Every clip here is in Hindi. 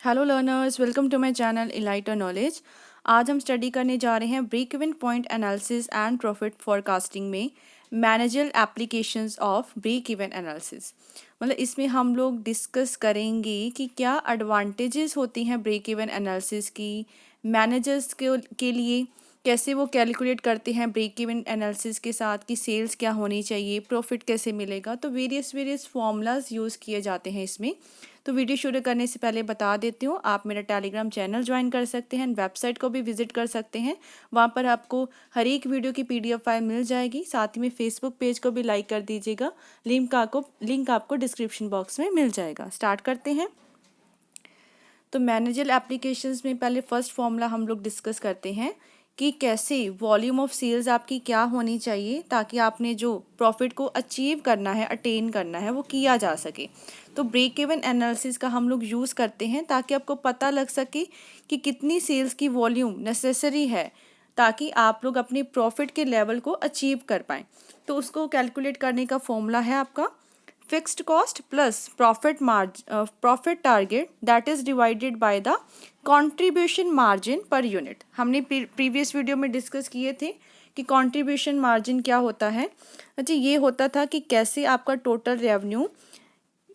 Hello learners, welcome to my channel eliter knowledge. आज हम स्टडी करने जा रहे हैं break even point analysis and profit forecasting में manager applications of break even analysis. मतलब इसमें हम लोग डिस्कस करेंगे कि क्या एडवांटेजेस होती हैं ब्रेक इवन एनालिसिस की मैनेजर्स के लिए, कैसे वो कैलकुलेट करते हैं ब्रेक इवन एनालिसिस के साथ कि सेल्स क्या होनी चाहिए, प्रॉफिट कैसे मिलेगा। तो वेरियस फार्मूलाज यूज़ किए जाते हैं इसमें। तो वीडियो शुरू करने से पहले बता देती हूँ, आप मेरा टेलीग्राम चैनल ज्वाइन कर सकते हैं, वेबसाइट को भी विजिट कर सकते हैं। वहाँ पर आपको हर एक वीडियो की PDF फाइल मिल जाएगी। साथ ही में फेसबुक पेज को भी लाइक कर दीजिएगा। लिंक आपको डिस्क्रिप्शन बॉक्स में मिल जाएगा। स्टार्ट करते हैं। तो मैनेजर एप्लीकेशंस में पहले फर्स्ट फॉर्मूला हम लोग डिस्कस करते हैं कि कैसे वॉल्यूम ऑफ सेल्स आपकी क्या होनी चाहिए ताकि आपने जो प्रॉफिट को अचीव करना है, अटेन करना है, वो किया जा सके। तो ब्रेक इवन एनालिसिस का हम लोग यूज़ करते हैं ताकि आपको पता लग सके कि कितनी सेल्स की वॉल्यूम नेसेसरी है ताकि आप लोग अपने प्रॉफिट के लेवल को अचीव कर पाएँ। तो उसको कैलकुलेट करने का फॉर्मूला है आपका fixed cost plus profit target that is divided by the contribution margin per unit. हमने प्रीवियस वीडियो में डिस्कस किए थे कि कंट्रीब्यूशन मार्जिन क्या होता है। अच्छा, ये होता था कि कैसे आपका टोटल रेवेन्यू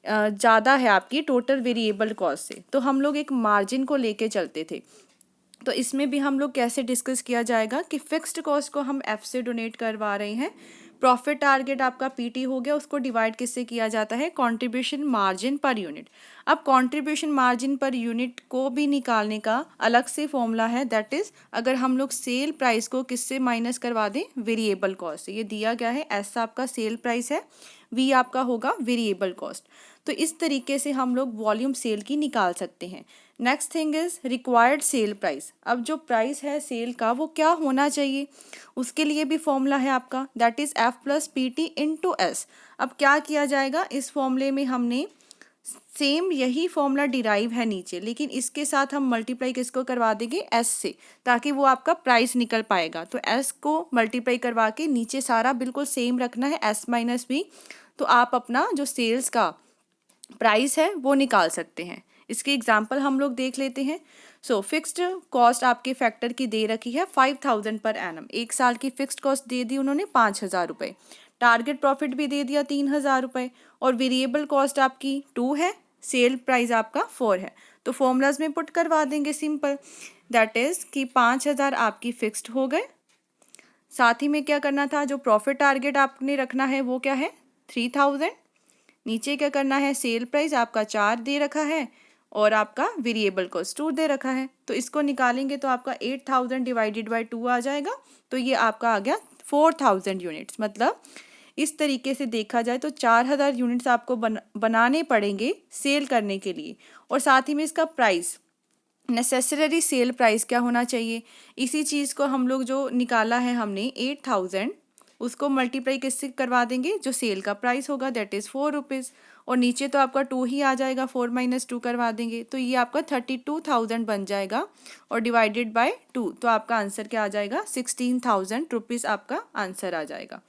ज़्यादा है आपकी टोटल वेरिएबल कॉस्ट से, तो हम लोग एक मार्जिन को लेके चलते थे। तो इसमें भी हम लोग कैसे डिस्कस किया जाएगा कि फिक्स्ड कॉस्ट को हम एफ से डोनेट करवा रहे हैं, प्रॉफिट टारगेट आपका पीटी हो गया, उसको डिवाइड किससे किया जाता है, कंट्रीब्यूशन मार्जिन पर यूनिट। अब कंट्रीब्यूशन मार्जिन पर यूनिट को भी निकालने का अलग से फॉर्मूला है, दैट इज अगर हम लोग सेल प्राइस को किससे माइनस करवा दें, वेरिएबल कॉस्ट से। ये दिया गया है, एस आपका सेल प्राइस है, वी आपका होगा वेरिएबल कॉस्ट। तो इस तरीके से हम लोग वॉल्यूम सेल की निकाल सकते हैं। Next thing is required sale price. अब जो प्राइस है सेल का वो क्या होना चाहिए, उसके लिए भी फॉर्मूला है आपका, that is F plus P T into S. अब क्या किया जाएगा, इस फॉर्मूले में हमने सेम यही फॉर्मूला डिराइव है नीचे, लेकिन इसके साथ हम मल्टीप्लाई किसको करवा देंगे, एस से, ताकि वो आपका प्राइस निकल पाएगा। तो एस को मल्टीप्लाई करवा के नीचे सारा बिल्कुल सेम रखना है, एस माइनस बी। तो आप अपना जो सेल्स का प्राइस है वो निकाल सकते हैं। इसके एग्जाम्पल हम लोग देख लेते हैं। सो फिक्स्ड कॉस्ट आपके फैक्टर की दे रखी है 5000 पर एनम, एक साल की फिक्स्ड कॉस्ट दे दी उन्होंने 5000 रुपये, टारगेट प्रॉफिट भी दे दिया 3000 रुपये, और वेरिएबल कॉस्ट आपकी 2 है, सेल प्राइस आपका 4 है। तो फॉर्मूलाज में पुट करवा देंगे सिंपल, दैट इज कि 5000 आपकी फिक्स्ड हो गए। साथ ही में क्या करना था, जो प्रॉफिट टारगेट आपने रखना है वो क्या है, 3000। नीचे क्या करना है, सेल प्राइस आपका 4 दे रखा है और आपका वेरिएबल कॉस्ट 2 दे रखा है। तो इसको निकालेंगे तो आपका 8000 डिवाइडेड बाई 2 आ जाएगा। तो ये आपका आ गया 4000 यूनिट्स। मतलब इस तरीके से देखा जाए तो 4000 यूनिट्स आपको बनाने पड़ेंगे सेल करने के लिए। और साथ ही में इसका प्राइस, नेसेसरी सेल प्राइस क्या होना चाहिए, इसी चीज़ को हम लोग जो निकाला है हमने 8000, उसको मल्टीप्लाई किससे करवा देंगे, जो सेल का प्राइस होगा दैट इज़ 4 रुपीज़। और नीचे तो आपका 2 ही आ जाएगा, 4 माइनस 2 करवा देंगे तो ये आपका 32,000 बन जाएगा, और डिवाइडेड बाय 2 तो आपका आंसर क्या आ जाएगा, 16,000 रुपीज़ आपका आंसर आ जाएगा।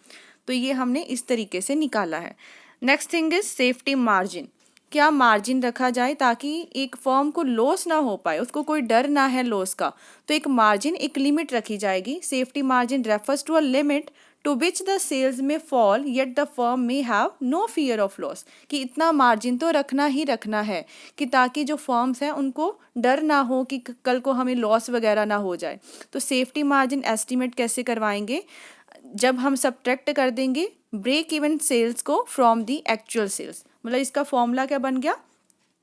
तो ये हमने इस तरीके से निकाला है। Next thing is safety margin. क्या मार्जिन रखा जाए ताकि एक फर्म को लॉस ना हो पाए, उसको कोई डर ना है लॉस का। तो एक मार्जिन, एक लिमिट रखी जाएगी। Safety margin refers to a limit to which the sales may fall yet the firm may have no fear of loss. कि इतना मार्जिन तो रखना ही रखना है कि ताकि जो फर्म्स हैं उनको डर ना हो कि कल को हमें लॉस वगैरह ना हो जाए। तो सेफ्टी मार्जिन एस्टिमेट कैसे करवाएंगे, जब हम सब्ट्रैक्ट कर देंगे ब्रेक इवन सेल्स को फ्रॉम दी एक्चुअल सेल्स। मतलब इसका फॉर्मूला क्या बन गया,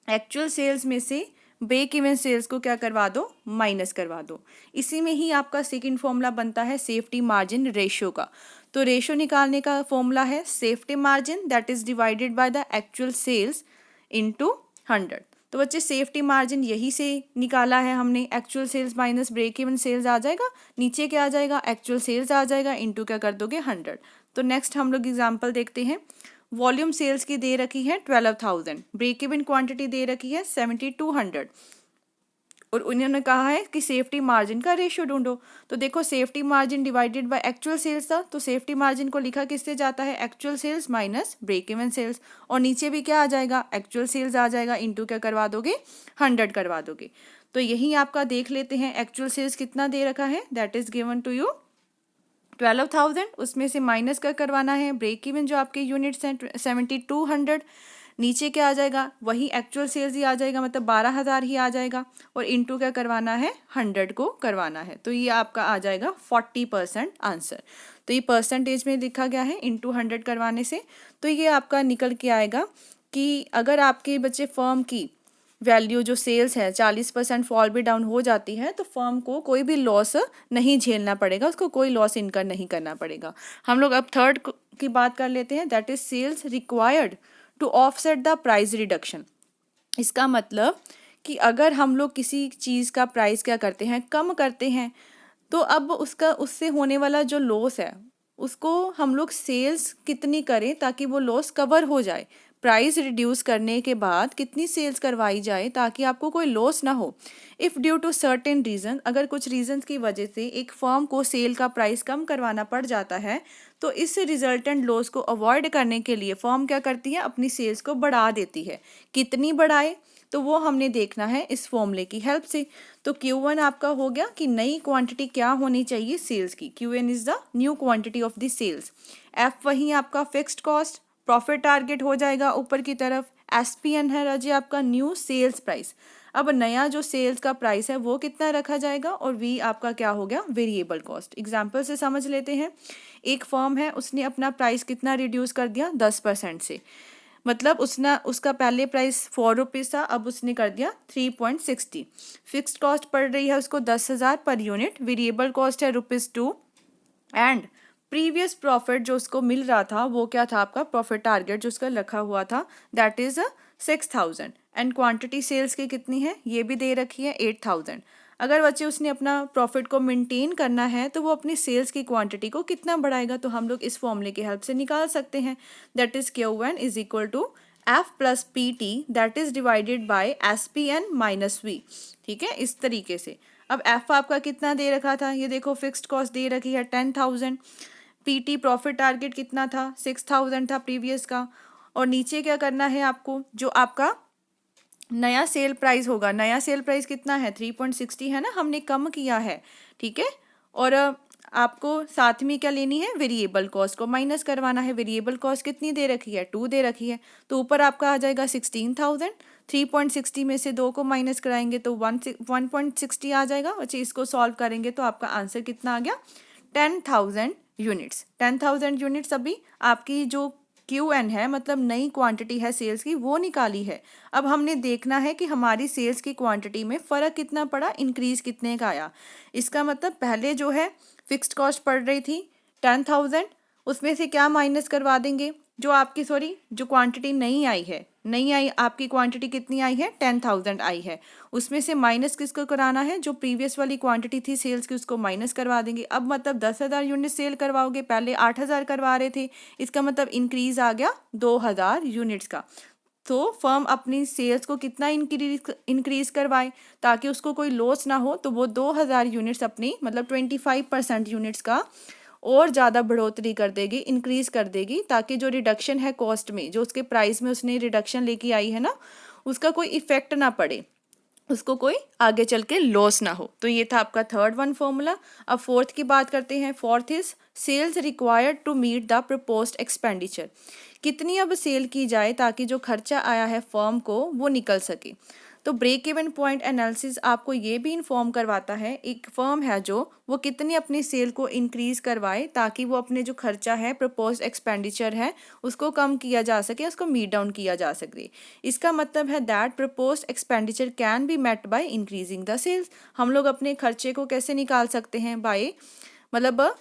एक्चुअल सेल्स में से ब्रेक इवन सेल्स को क्या करवा दो, माइनस करवा दो। इसी में ही आपका सेकंड फॉर्मूला बनता है सेफ्टी मार्जिन रेशियो का। तो रेशियो निकालने का फॉर्मूला है safety margin that is divided by the actual sales into 100। तो बच्चे सेफ्टी मार्जिन यही से निकाला है हमने, actual sales minus break even sales आ जाएगा, नीचे क्या आ जाएगा, एक्चुअल सेल्स आ जाएगा, इनटू क्या कर दोगे, 100। तो नेक्स्ट हम लोग एग्जांपल देखते हैं। वॉल्यूम सेल्स की दे रखी है 12,000, ब्रेक इवन क्वांटिटी दे रखी है 7200, और उन्होंने कहा है कि सेफ्टी मार्जिन का रेशियो ढूंढो। तो देखो safety margin divided by actual sales था, तो सेफ्टी मार्जिन को लिखा किससे जाता है, actual sales minus break even sales, और नीचे भी क्या आ जाएगा, एक्चुअल सेल्स आ जाएगा, इंटू क्या करवा दोगे, 100 करवा दोगे। तो यही आपका देख लेते हैं एक्चुअल सेल्स कितना दे रखा है, that is given to you 12,000, उसमें से माइनस का करवाना है ब्रेक इवन जो आपके यूनिट्स हैं 7200, नीचे क्या आ जाएगा, वही एक्चुअल सेल्स ही आ जाएगा, मतलब 12,000 ही आ जाएगा, और इंटू क्या करवाना है, 100 को करवाना है। तो ये आपका आ जाएगा 40% आंसर। तो ये परसेंटेज में लिखा गया है इंटू 100 करवाने से। तो ये आपका निकल के आएगा कि अगर आपके बच्चे फर्म की वैल्यू जो सेल्स है 40% फॉल भी डाउन हो जाती है, तो फर्म को कोई भी लॉस नहीं झेलना पड़ेगा, उसको कोई लॉस इनकर नहीं करना पड़ेगा। हम लोग अब थर्ड की बात कर लेते हैं, that is sales required to offset the price reduction. इसका मतलब कि अगर हम लोग किसी चीज़ का प्राइस क्या करते हैं, कम करते हैं, तो अब उसका उससे होने वाला जो लॉस है उसको हम लोग सेल्स कितनी करें ताकि वो लॉस कवर हो जाए। प्राइस रिड्यूस करने के बाद कितनी सेल्स करवाई जाए ताकि आपको कोई लॉस ना हो। If due to certain reason, अगर कुछ रीजंस की वजह से एक फर्म को सेल का प्राइस कम करवाना पड़ जाता है, तो इस रिजल्टेंट लॉस को अवॉइड करने के लिए फर्म क्या करती है, अपनी सेल्स को बढ़ा देती है। कितनी बढ़ाए, तो वो हमने देखना है इस फॉर्मूले की हेल्प से। तो Q1 आपका हो गया कि नई क्वांटिटी क्या होनी चाहिए सेल्स की, Qn is the new quantity of the sales. F वही आपका फिक्स्ड कॉस्ट, प्रॉफिट टारगेट हो जाएगा ऊपर की तरफ। SPN है राजी आपका न्यू सेल्स प्राइस। अब नया जो सेल्स का प्राइस है वो कितना रखा जाएगा, और V आपका क्या हो गया, वेरिएबल कॉस्ट। एग्जाम्पल से समझ लेते हैं, एक फर्म है उसने अपना प्राइस कितना रिड्यूस कर दिया, 10% से, मतलब उसका पहले प्राइस 4 रुपीज़ था, अब उसने कर दिया 3.60। फिक्स्ड कॉस्ट पड़ रही है उसको 10,000 पर यूनिट, वेरिएबल कॉस्ट है ₹2, एंड प्रीवियस प्रॉफिट जो उसको मिल रहा था वो क्या था, आपका प्रॉफिट टारगेट जो उसका रखा हुआ था, that is 6,000, and quantity sales की कितनी है ये भी दे रखी है 8,000। अगर बच्चे उसने अपना प्रॉफिट को मेंटेन करना है तो वो अपनी सेल्स की क्वांटिटी को कितना बढ़ाएगा, तो हम लोग इस फॉर्मूले की हेल्प से निकाल सकते हैं। That is Q1 is equal to F plus PT that is divided by SPN minus V। ठीक है, इस तरीके से। अब F आपका कितना दे रखा था, ये देखो फिक्स्ड कॉस्ट दे रखी है 10,000, PT प्रॉफिट टारगेट कितना था, 6,000 था प्रीवियस का, और नीचे क्या करना है आपको, जो आपका नया सेल प्राइस होगा, नया सेल प्राइस कितना है 3.60 है ना, हमने कम किया है। ठीक है, और आपको साथ में क्या लेनी है, वेरिएबल कॉस्ट को माइनस करवाना है। वेरिएबल कॉस्ट कितनी दे रखी है, 2 दे रखी है, तो ऊपर आपका आ जाएगा 16,000। 3.60 में से 2 को माइनस कराएंगे तो 1.60 आ जाएगा। अच्छा, इसको सॉल्व करेंगे तो आपका आंसर कितना आ गया, 10,000 यूनिट्स। 10,000 यूनिट्स अभी आपकी जो Qn है, मतलब नई क्वांटिटी है सेल्स की, वो निकाली है। अब हमने देखना है कि हमारी सेल्स की क्वांटिटी में फ़र्क कितना पड़ा, इंक्रीज कितने का आया। इसका मतलब पहले जो है फिक्स्ड कॉस्ट पड़ रही थी 10,000, उसमें से क्या माइनस करवा देंगे, जो आपकी जो क्वांटिटी नहीं आई है, नहीं आई, आपकी क्वांटिटी कितनी आई है, 10,000 आई है, उसमें से माइनस किसको कराना है, जो प्रीवियस वाली क्वांटिटी थी सेल्स की उसको माइनस करवा देंगे। अब मतलब 10,000 यूनिट सेल करवाओगे, पहले 8,000 करवा रहे थे, इसका मतलब इंक्रीज आ गया 2,000 यूनिट्स का। तो फर्म अपनी सेल्स को कितना इंक्रीज करवाए ताकि उसको कोई लॉस ना हो, तो वो 2,000 यूनिट्स अपनी, मतलब 25% यूनिट्स का और ज़्यादा बढ़ोतरी कर देगी, इंक्रीज कर देगी, ताकि जो रिडक्शन है कॉस्ट में, जो उसके प्राइस में उसने रिडक्शन लेके आई है ना, उसका कोई इफेक्ट ना पड़े, उसको कोई आगे चल के लॉस ना हो। तो ये था आपका थर्ड वन फॉर्मूला। अब फोर्थ की बात करते हैं। Fourth is sales required to meet the proposed expenditure. कितनी अब सेल की जाए ताकि जो खर्चा आया है फर्म को वो निकल सके। तो ब्रेक इवन पॉइंट एनालिसिस आपको ये भी इन्फॉर्म करवाता है, एक फर्म है जो वो कितनी अपनी सेल को इंक्रीज करवाए ताकि वो अपने जो खर्चा है, प्रपोज्ड एक्सपेंडिचर है, उसको कम किया जा सके, उसको मीट डाउन किया जा सके। इसका मतलब है that proposed expenditure can be met by increasing the sales. हम लोग अपने खर्चे को कैसे निकाल सकते हैं, बाय मतलब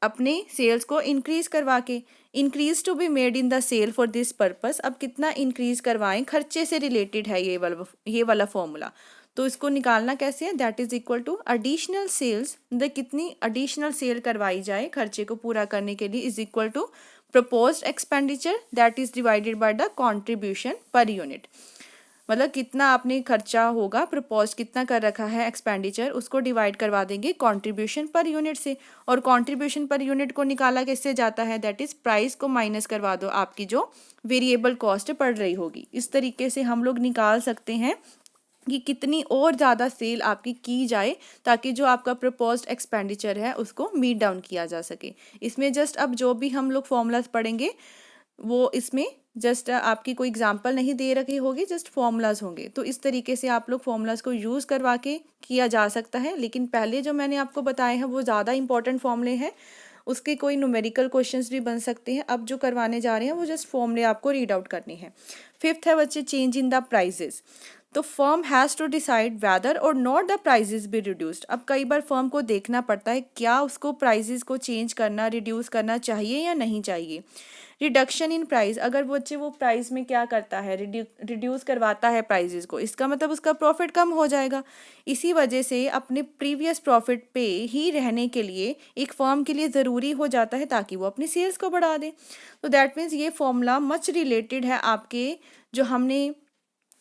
अपने सेल्स को इंक्रीज करवा के। Increase to be made in the sale for this purpose. अब कितना इंक्रीज करवाएं, खर्चे से रिलेटेड है ये वाला फॉर्मूला। तो इसको निकालना कैसे है, that is equal to additional sales, मतलब कितनी एडिशनल सेल करवाई जाए खर्चे को पूरा करने के लिए, is equal to proposed expenditure that is divided by the contribution per unit. मतलब कितना आपने खर्चा होगा, प्रपोज कितना कर रखा है एक्सपेंडिचर, उसको डिवाइड करवा देंगे कंट्रीब्यूशन पर यूनिट से। और कंट्रीब्यूशन पर यूनिट को निकाला कैसे जाता है, दैट इज़ प्राइस को माइनस करवा दो आपकी जो वेरिएबल कॉस्ट पड़ रही होगी। इस तरीके से हम लोग निकाल सकते हैं कि कितनी और ज़्यादा सेल आपकी की जाए ताकि जो आपका प्रपोज्ड एक्सपेंडिचर है उसको मीट डाउन किया जा सके। इसमें जस्ट अब जो भी हम लोग फॉर्मूलाज पढ़ेंगे वो इसमें जस्ट आपकी कोई एग्जांपल नहीं दे रखी होगी, जस्ट फॉर्मूलाज होंगे। तो इस तरीके से आप लोग फॉर्मूलाज को यूज़ करवा के किया जा सकता है। लेकिन पहले जो मैंने आपको बताए हैं वो ज़्यादा इंपॉर्टेंट फॉर्मूले हैं, उसके कोई न्यूमेरिकल क्वेश्चंस भी बन सकते हैं। अब जो करवाने जा रहे हैं वो जस्ट फॉर्मूले आपको रीड आउट करने हैं। फिफ्थ है बच्चे चेंज इन द प्राइजेस। तो firm has to decide whether or not the prices be reduced. अब कई बार फर्म को देखना पड़ता है क्या उसको प्राइजेस को चेंज करना, रिड्यूस करना चाहिए या नहीं चाहिए। रिडक्शन इन प्राइस, अगर बच्चे वो प्राइस में क्या करता है, रिड्यूस करवाता है प्राइजेस को, इसका मतलब उसका प्रॉफिट कम हो जाएगा। इसी वजह से अपने प्रीवियस प्रॉफिट पे ही रहने के लिए एक फर्म के लिए ज़रूरी हो जाता है ताकि वो अपनी सेल्स को बढ़ा दे। तो दैट मीन्स ये फॉर्मूला मच रिलेटेड है आपके जो हमने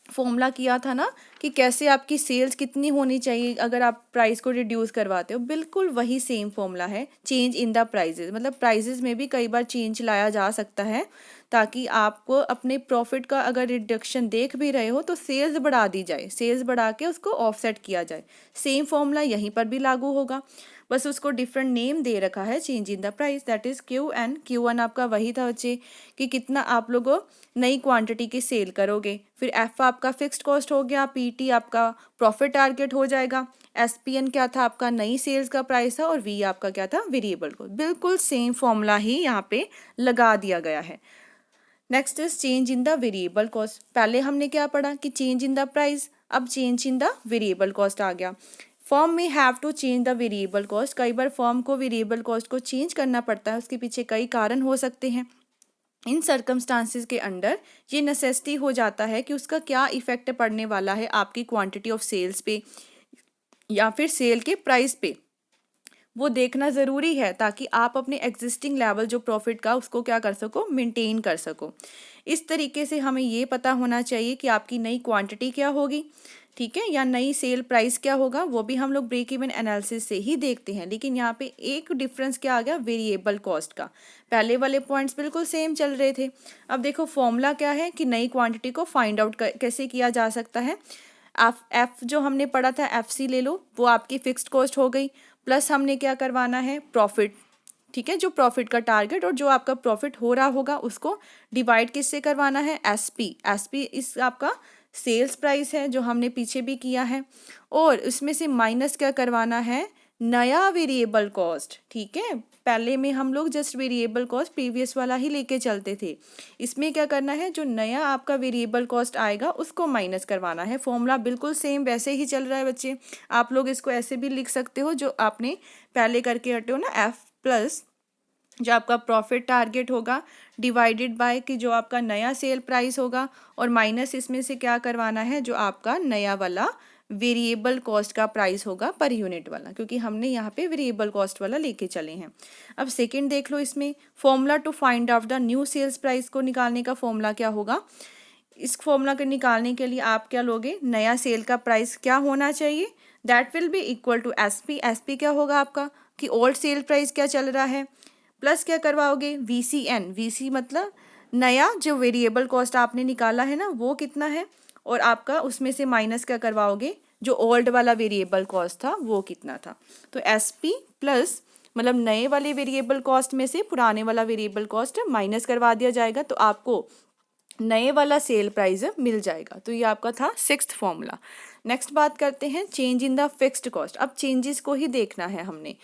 फॉर्मूला किया था ना कि कैसे आपकी सेल्स कितनी होनी चाहिए अगर आप प्राइस को रिड्यूस करवाते हो, बिल्कुल वही सेम फॉर्मूला है चेंज इन द प्राइजेस। मतलब प्राइजेस में भी कई बार चेंज लाया जा सकता है ताकि आपको अपने प्रॉफिट का अगर रिडक्शन देख भी रहे हो तो सेल्स बढ़ा दी जाए, सेल्स बढ़ा के उसको ऑफसेट किया जाए। सेम फॉर्मूला यहीं पर भी लागू होगा, बस उसको डिफरेंट नेम दे रखा है change in the price, that is Q1। Q1 आपका वही था बच्चे कि कितना आप लोगों नई क्वांटिटी की सेल करोगे। फिर F आपका फिक्स्ड कॉस्ट हो गया, PT आपका प्रॉफिट टारगेट हो जाएगा, SPN क्या था आपका नई सेल्स का प्राइस था, और V आपका क्या था वेरिएबल कॉस्ट। बिल्कुल सेम फॉर्मूला ही यहाँ पे लगा दिया गया है। Next is change in the variable cost. पहले हमने क्या पढ़ा कि चेंज इन द प्राइस, अब change in the variable cost आ गया। Firm may have to change the variable cost. कई बार फर्म को वेरिएबल कॉस्ट को चेंज करना पड़ता है, उसके पीछे कई कारण हो सकते हैं। इन सर्कमस्टांसिस के अंडर ये नेसेसिटी हो जाता है कि उसका क्या इफेक्ट पड़ने वाला है आपकी क्वांटिटी ऑफ सेल्स पे या फिर सेल के प्राइस पे, वो देखना ज़रूरी है ताकि आप अपने एग्जिस्टिंग लेवल जो प्रॉफिट का उसको क्या कर सको, मेंटेन कर सको। इस तरीके से हमें ये पता होना चाहिए कि आपकी नई क्वांटिटी क्या होगी, ठीक है, या नई सेल प्राइस क्या होगा, वो भी हम लोग ब्रेक इवन एनालिसिस से ही देखते हैं। लेकिन यहाँ पे एक डिफरेंस क्या आ गया, वेरिएबल कॉस्ट का। पहले वाले पॉइंट्स बिल्कुल सेम चल रहे थे। अब देखो फॉर्मूला क्या है कि नई क्वांटिटी को फाइंड आउट कैसे किया जा सकता है। एफ जो हमने पढ़ा था FC ले लो, वो आपकी फिक्स्ड कॉस्ट हो गई, प्लस हमने क्या करवाना है प्रॉफिट, ठीक है, जो प्रॉफिट का टारगेट और जो आपका प्रॉफिट हो रहा होगा उसको डिवाइड किससे करवाना है, SP इस आपका सेल्स प्राइस है जो हमने पीछे भी किया है, और उसमें से माइनस क्या करवाना है, नया वेरिएबल कॉस्ट। ठीक है, पहले में हम लोग जस्ट वेरिएबल कॉस्ट प्रीवियस वाला ही लेके चलते थे, इसमें क्या करना है, जो नया आपका वेरिएबल कॉस्ट आएगा उसको माइनस करवाना है। फॉर्मूला बिल्कुल सेम वैसे ही चल रहा है बच्चे, आप लोग इसको ऐसे भी लिख सकते हो जो आपने पहले करके हटे हो ना, F प्लस जो आपका प्रॉफिट टारगेट होगा डिवाइडेड बाय कि जो आपका नया सेल प्राइस होगा, और माइनस इसमें से क्या करवाना है, जो आपका नया वाला वेरिएबल कॉस्ट का प्राइस होगा पर यूनिट वाला, क्योंकि हमने यहाँ पे वेरिएबल कॉस्ट वाला लेके चले हैं। अब सेकंड देख लो, इसमें formula to find out the new sales price को निकालने का फॉर्मूला क्या होगा। इस फॉर्मूला को निकालने के लिए आप क्या लोगे, नया सेल का प्राइस क्या होना चाहिए, that will be equal to SP क्या होगा आपका कि ओल्ड सेल प्राइस क्या चल रहा है, प्लस क्या करवाओगे VC मतलब नया जो वेरिएबल कॉस्ट आपने निकाला है ना वो कितना है, और आपका उसमें से माइनस क्या करवाओगे, जो ओल्ड वाला वेरिएबल कॉस्ट था वो कितना था। तो SP प्लस मतलब नए वाले वेरिएबल कॉस्ट में से पुराने वाला वेरिएबल कॉस्ट माइनस करवा दिया जाएगा, तो आपको नए वाला सेल प्राइस मिल जाएगा। तो ये आपका था सिक्स्थ फॉर्मूला। नेक्स्ट बात करते हैं change in the fixed cost. अब चेंजेस को ही देखना है हमने।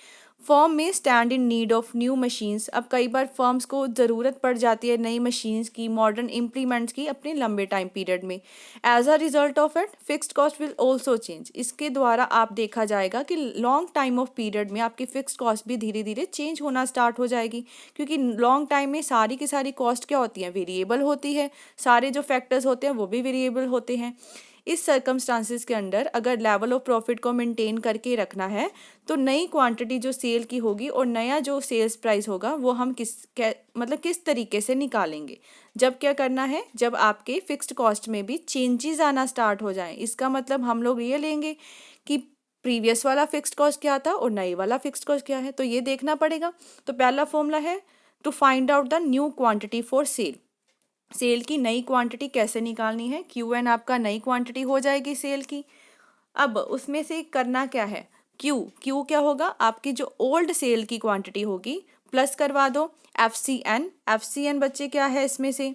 फर्म में stand in need of new machines. अब कई बार फर्म्स को ज़रूरत पड़ जाती है नई मशीन्स की, मॉडर्न इम्प्लीमेंट्स की अपने लंबे टाइम पीरियड में। As a result of it fixed cost will also change. इसके द्वारा आप देखा जाएगा कि लॉन्ग टाइम ऑफ पीरियड में आपकी फिक्स्ड कॉस्ट भी धीरे धीरे चेंज होना स्टार्ट हो जाएगी, क्योंकि लॉन्ग टाइम में सारी की सारी कॉस्ट क्या होती हैं, वेरिएबल होती है, सारे जो फैक्टर्स होते हैं वो भी वेरिएबल होते हैं। इस सर्कमस्टांसिस के अंडर अगर लेवल ऑफ प्रॉफिट को मेंटेन करके रखना है तो नई क्वांटिटी जो सेल की होगी और नया जो सेल्स प्राइस होगा वो हम किस तरीके से निकालेंगे। जब क्या करना है, जब आपके फिक्स्ड कॉस्ट में भी चेंजेस आना स्टार्ट हो जाएं। इसका मतलब हम लोग ये लेंगे कि प्रीवियस वाला फिक्स्ड कॉस्ट क्या था और नई वाला फिक्स्ड कॉस्ट क्या है, तो ये देखना पड़ेगा। तो पहला फॉर्मूला है to find out the new quantity for sale. Sale की नई क्वांटिटी कैसे निकालनी है, क्यू एन आपका नई क्वांटिटी हो जाएगी सेल की। अब उसमें से करना क्या है, क्यू क्या होगा, आपकी जो ओल्ड सेल की क्वांटिटी होगी प्लस करवा दो एफ सी एन बच्चे क्या है इसमें से,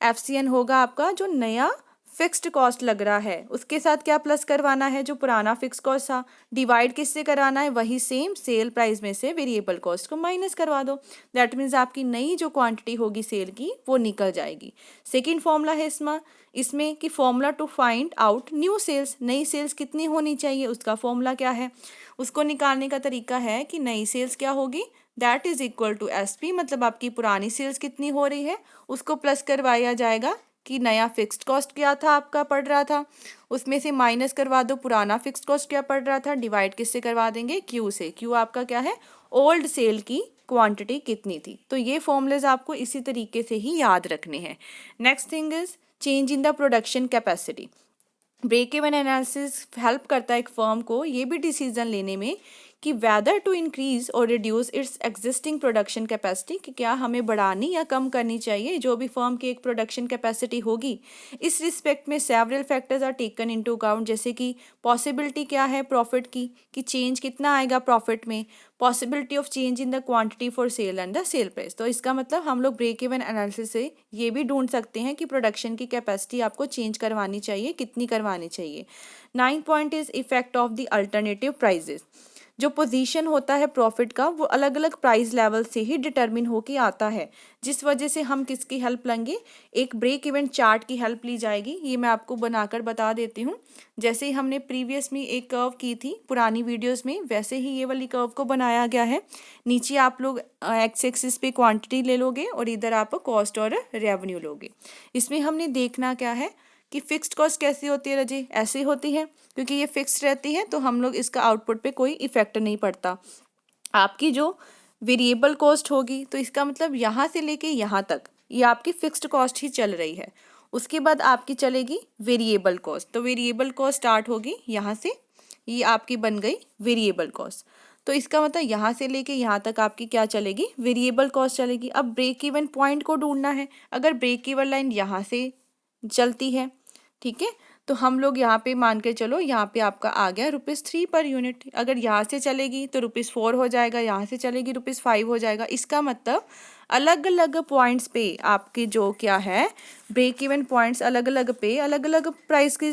एफ सी एन होगा आपका जो नया फिक्स्ड कॉस्ट लग रहा है उसके साथ क्या प्लस करवाना है, जो पुराना फिक्स कॉस्ट था, डिवाइड किससे कराना है, वही सेम सेल प्राइस में से वेरिएबल कॉस्ट को माइनस करवा दो। दैट मीन्स आपकी नई जो क्वांटिटी होगी सेल की वो निकल जाएगी। सेकेंड फॉर्मूला है इसमें कि formula to find out new sales, नई सेल्स कितनी होनी चाहिए उसका फॉर्मूला क्या है, उसको निकालने का तरीका है कि नई सेल्स क्या होगी, that is equal to S P, मतलब आपकी पुरानी सेल्स कितनी हो रही है उसको प्लस करवाया जाएगा कि नया फिक्स्ड कॉस्ट क्या था आपका पड़ रहा था, उसमें से माइनस करवा दो पुराना फिक्स्ड कॉस्ट क्या पड़ रहा था, डिवाइड किससे करवा देंगे, क्यू से। क्यू आपका क्या है, ओल्ड सेल की क्वांटिटी कितनी थी। तो ये फॉर्मूलेज आपको इसी तरीके से ही याद रखने हैं। Next thing is change in the production capacity. Break even analysis help करता है एक फर्म को ये भी डिसीजन लेने में कि वेदर टू इंक्रीज और reduce it's existing production capacity, कि क्या हमें बढ़ानी या कम करनी चाहिए जो भी फर्म की एक प्रोडक्शन कैपेसिटी होगी। इस रिस्पेक्ट में several factors are taken into account, जैसे कि पॉसिबिलिटी क्या है प्रॉफिट की, कि चेंज कितना आएगा प्रॉफिट में, possibility of change in the quantity for cell and the sale price. तो इसका मतलब हम लोग ब्रेक इवन एनालिसिस से ये भी ढूंढ सकते हैं कि प्रोडक्शन की कैपेसिटी आपको चेंज करवानी चाहिए, कितनी करवानी चाहिए। 9 point is effect of the alternative prices. जो पोजीशन होता है प्रॉफिट का वो अलग अलग प्राइस लेवल से ही डिटरमिन होके आता है, जिस वजह से हम किसकी हेल्प लेंगे, एक ब्रेक इवन चार्ट की हेल्प ली जाएगी। ये मैं आपको बनाकर बता देती हूँ। जैसे ही हमने प्रीवियस में एक कर्व की थी पुरानी वीडियोस में, वैसे ही ये वाली कर्व को बनाया गया है। नीचे आप लोग एक्स एक्सिस पे क्वांटिटी ले लोगे और इधर आप कॉस्ट और रेवेन्यू लोगे। इसमें हमने देखना क्या है कि फिक्स्ड कॉस्ट कैसी होती है रजी, ऐसी होती है, क्योंकि ये फिक्स्ड रहती है तो हम लोग इसका आउटपुट पे कोई इफेक्ट नहीं पड़ता। आपकी जो वेरिएबल कॉस्ट होगी तो इसका मतलब यहाँ से लेके यहाँ तक ये आपकी फिक्स्ड कॉस्ट ही चल रही है। उसके बाद आपकी चलेगी वेरिएबल कॉस्ट, तो वेरिएबल कॉस्ट स्टार्ट होगी यहाँ से, ये आपकी बन गई वेरिएबल कॉस्ट। तो इसका मतलब यहाँ से लेके यहाँ तक आपकी क्या चलेगी, वेरिएबल कॉस्ट चलेगी। अब ब्रेक इवन पॉइंट को ढूंढना है। अगर ब्रेक इवन लाइन यहाँ से चलती है, ठीक है, तो हम लोग यहाँ पे मान के चलो यहाँ पे आपका आ गया ₹3 पर यूनिट। अगर यहाँ से चलेगी तो ₹4 हो जाएगा, यहाँ से चलेगी ₹5 हो जाएगा। इसका मतलब अलग अलग पॉइंट्स पे आपके जो क्या है ब्रेक इवन पॉइंट्स अलग अलग पे अलग अलग प्राइस के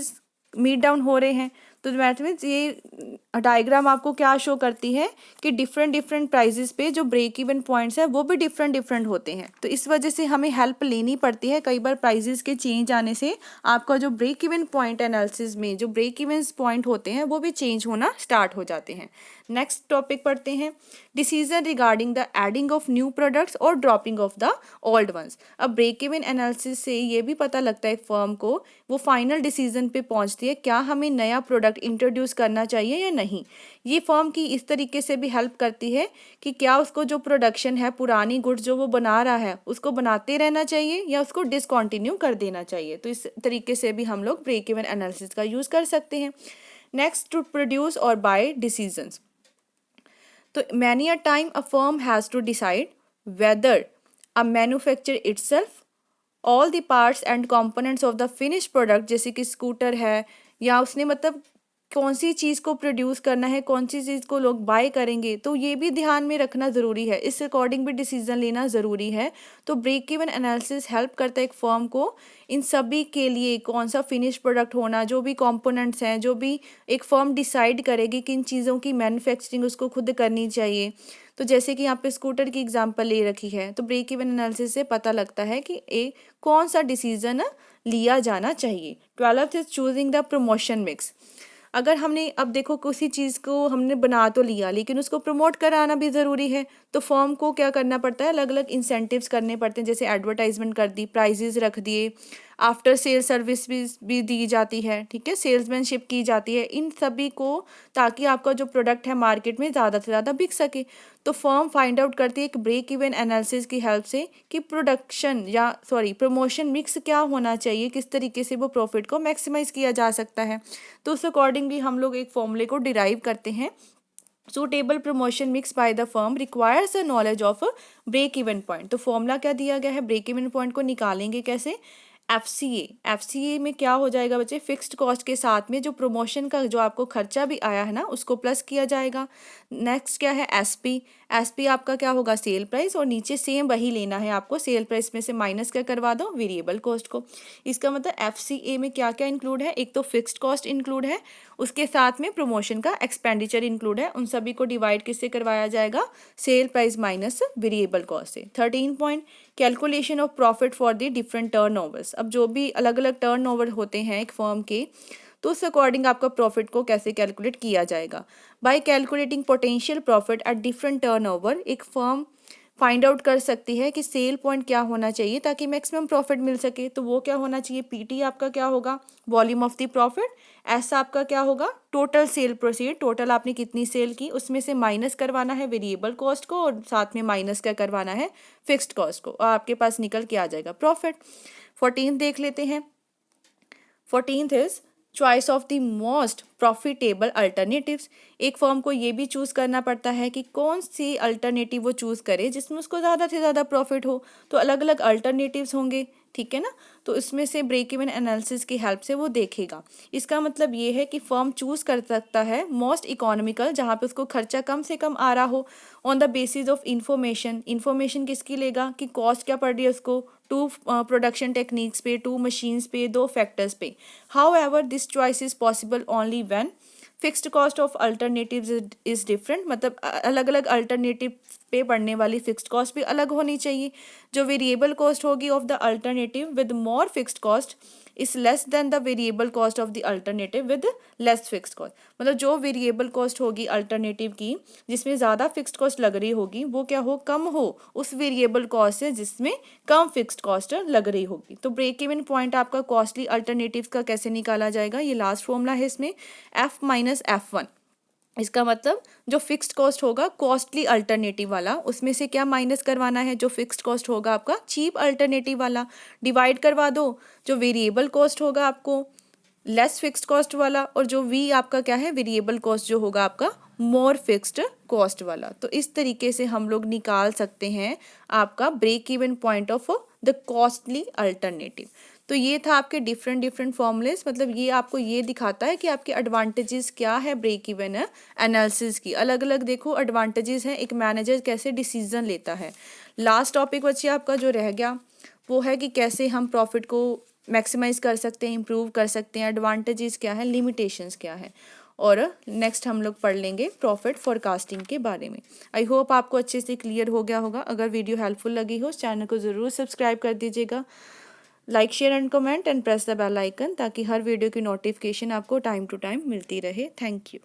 मीट डाउन हो रहे हैं। तो दैट मीन्स ये डायग्राम आपको क्या शो करती है कि डिफरेंट डिफरेंट प्राइजेस पे जो ब्रेक इवन पॉइंट्स है वो भी डिफरेंट डिफरेंट होते हैं। तो इस वजह से हमें हेल्प लेनी पड़ती है। कई बार प्राइजेस के चेंज आने से आपका जो ब्रेक इवन पॉइंट एनालिसिस में जो ब्रेक इवन पॉइंट होते हैं वो भी चेंज होना स्टार्ट हो जाते हैं। नेक्स्ट टॉपिक पढ़ते हैं, decision regarding the adding of new products और dropping of the old ones. अब ब्रेक इवन एनालिसिस से ये भी पता लगता है फर्म को, वो फाइनल डिसीजन पे पहुंचती है क्या हमें नया प्रोडक्ट इंट्रोड्यूस करना चाहिए या नहीं। ये फर्म की इस तरीके से भी हेल्प करती है कि क्या उसको जो प्रोडक्शन है पुरानी गुड्स जो वो बना रहा है उसको बनाते रहना चाहिए या उसको डिसकंटिन्यू कर देना चाहिए। तो इस तरीके से भी हम लोग ब्रेक इवन एनालिसिस का यूज़ कर सकते हैं। नेक्स्ट, टू प्रोड्यूस और बाय डिसीजंस। तो many a time a firm has to decide whether a manufacture itself all the parts and components of the finish product, जैसे कि स्कूटर है या उसने मतलब कौन सी चीज़ को प्रोड्यूस करना है, कौन सी चीज़ को लोग बाय करेंगे, तो ये भी ध्यान में रखना ज़रूरी है। इस अकॉर्डिंग भी डिसीजन लेना ज़रूरी है। तो ब्रेक इवन एनालिसिस हेल्प करता है एक फर्म को इन सभी के लिए कौन सा फिनिश प्रोडक्ट होना, जो भी कंपोनेंट्स हैं, जो भी एक फर्म डिसाइड करेगी कि इन चीज़ों की मैन्युफैक्चरिंग उसको खुद करनी चाहिए। तो जैसे कि यहाँ पे स्कूटर की एग्जांपल ले रखी है, तो ब्रेक इवन एनालिसिस से पता लगता है कि कौन सा डिसीजन लिया जाना चाहिए। 12th is choosing the promotion mix. अगर हमने अब देखो किसी चीज़ को हमने बना तो लिया लेकिन उसको प्रमोट कराना भी ज़रूरी है, तो फर्म को क्या करना पड़ता है, अलग अलग इंसेंटिव्स करने पड़ते हैं, जैसे एडवर्टाइजमेंट कर दी, प्राइजेस रख दिए, आफ्टर सेल सर्विस भी दी जाती है, ठीक है, सेल्समैनशिप की जाती है इन सभी को, ताकि आपका जो प्रोडक्ट है मार्केट में ज़्यादा से ज़्यादा बिक सके। तो फर्म फाइंड आउट करती है एक ब्रेक इवन एनालिसिस की हेल्प से कि प्रमोशन मिक्स क्या होना चाहिए, किस तरीके से वो प्रॉफिट को मैक्सिमाइज किया जा सकता है। तो उस अकॉर्डिंगली हम लोग एक फॉर्मूले को डिराइव करते हैं। Suitable promotion mix by the firm requires a knowledge of break even point. तो फॉर्मूला क्या दिया गया है, ब्रेक इवन पॉइंट को निकालेंगे कैसे, एफसीए में क्या हो जाएगा बच्चे, फिक्स्ड कॉस्ट के साथ में जो प्रमोशन का जो आपको खर्चा भी आया है ना उसको प्लस किया जाएगा। नेक्स्ट क्या है, एसपी आपका क्या होगा, सेल प्राइस, और नीचे सेम वही लेना है आपको, सेल प्राइस में से माइनस क्या करवा दो, वेरिएबल कॉस्ट को। इसका मतलब एफसीए में क्या क्या इंक्लूड है, एक तो फिक्स्ड कॉस्ट इंक्लूड है, उसके साथ में प्रमोशन का एक्सपेंडिचर इंक्लूड है, उन सभी को डिवाइड किससे करवाया जाएगा, sale price minus variable cost से। 13 point, calculation of profit for the different turnovers. अब जो भी अलग अलग टर्नओवर होते हैं एक फर्म के, तो उस अकॉर्डिंग आपका प्रॉफिट को कैसे कैलकुलेट किया जाएगा, bye calculating potential profit at different turnover. एक फर्म फाइंड आउट कर सकती है कि सेल पॉइंट क्या होना चाहिए ताकि मैक्सिमम प्रॉफिट मिल सके। तो वो क्या होना चाहिए, पीटी आपका क्या होगा, वॉल्यूम ऑफ द प्रॉफिट, ऐसा आपका क्या होगा, टोटल सेल प्रोसीड, टोटल आपने कितनी सेल की उसमें से माइनस करवाना है वेरिएबल कॉस्ट को, और साथ में माइनस क्या करवाना है, फिक्स्ड कॉस्ट को, और आपके पास निकल के आ जाएगा प्रॉफिट। 14 देख लेते हैं। 14th is choice of the most profitable alternatives. एक फर्म को ये भी चूज़ करना पड़ता है कि कौन सी अल्टरनेटिव वो चूज़ करे जिसमें उसको ज़्यादा से ज़्यादा प्रॉफिट हो। तो अलग अलग अल्टरनेटिव्स होंगे, ठीक है ना, तो इसमें से ब्रेक इवन एनालिसिस की हेल्प से वो देखेगा। इसका मतलब ये है कि फर्म चूज़ कर सकता है मोस्ट इकोनॉमिकल, जहाँ पे उसको खर्चा कम से कम आ रहा हो, on the basis of information किसकी लेगा कि कॉस्ट क्या पड़ रही है उसको, 2 प्रोडक्शन टेक्निक्स पे, 2 मशीन्स पे, 2 फैक्टर्स पे। How ever this choice is possible only when fixed cost of alternatives is different. मतलब अलग अलग अल्टरनेटिव पे पड़ने वाली फिक्स्ड कॉस्ट भी अलग होनी चाहिए। जो वेरिएबल कॉस्ट होगी of the alternative with more fixed cost is less than the variable cost of the alternative with less fixed cost. मतलब जो वेरिएबल कॉस्ट होगी अल्टरनेटिव की जिसमें ज़्यादा फिक्स्ड कॉस्ट लग रही होगी वो क्या हो, कम हो उस वेरिएबल कॉस्ट से जिसमें कम फिक्स्ड कॉस्ट लग रही होगी। तो ब्रेक इवन पॉइंट आपका कॉस्टली अल्टरनेटिव का कैसे निकाला जाएगा, ये लास्ट फॉर्मूला है इसमें, F माइनस F1। इसका मतलब जो फिक्स्ड कॉस्ट होगा कॉस्टली अल्टरनेटिव वाला, उसमें से क्या माइनस करवाना है, जो फिक्स्ड कॉस्ट होगा आपका चीप अल्टरनेटिव वाला, डिवाइड करवा दो जो वेरिएबल कॉस्ट होगा आपको लेस फिक्स्ड कॉस्ट वाला, और जो V आपका क्या है, वेरिएबल कॉस्ट जो होगा आपका मोर फिक्स्ड कॉस्ट वाला। तो इस तरीके से हम लोग निकाल सकते हैं आपका break even point of the costly alternative. तो ये था आपके डिफरेंट फॉर्मूलेस। मतलब ये आपको ये दिखाता है कि आपके एडवांटेजेस क्या है ब्रेक इवन एनालिसिस की। अलग अलग देखो एडवांटेजेस हैं, एक मैनेजर कैसे डिसीजन लेता है। लास्ट टॉपिक बच्चे आपका जो रह गया वो है कि कैसे हम प्रॉफिट को मैक्सिमाइज कर सकते हैं, इम्प्रूव कर सकते हैं, एडवांटेजेस क्या है, लिमिटेशंस क्या है, और नेक्स्ट हम लोग पढ़ लेंगे प्रॉफिट फोरकास्टिंग के बारे में। आई होप आपको अच्छे से क्लियर हो गया होगा। अगर वीडियो हेल्पफुल लगी हो चैनल को ज़रूर सब्सक्राइब कर दीजिएगा, like share and comment and press the bell icon, ताकि हर वीडियो की नोटिफिकेशन आपको टाइम टू टाइम मिलती रहे। Thank you.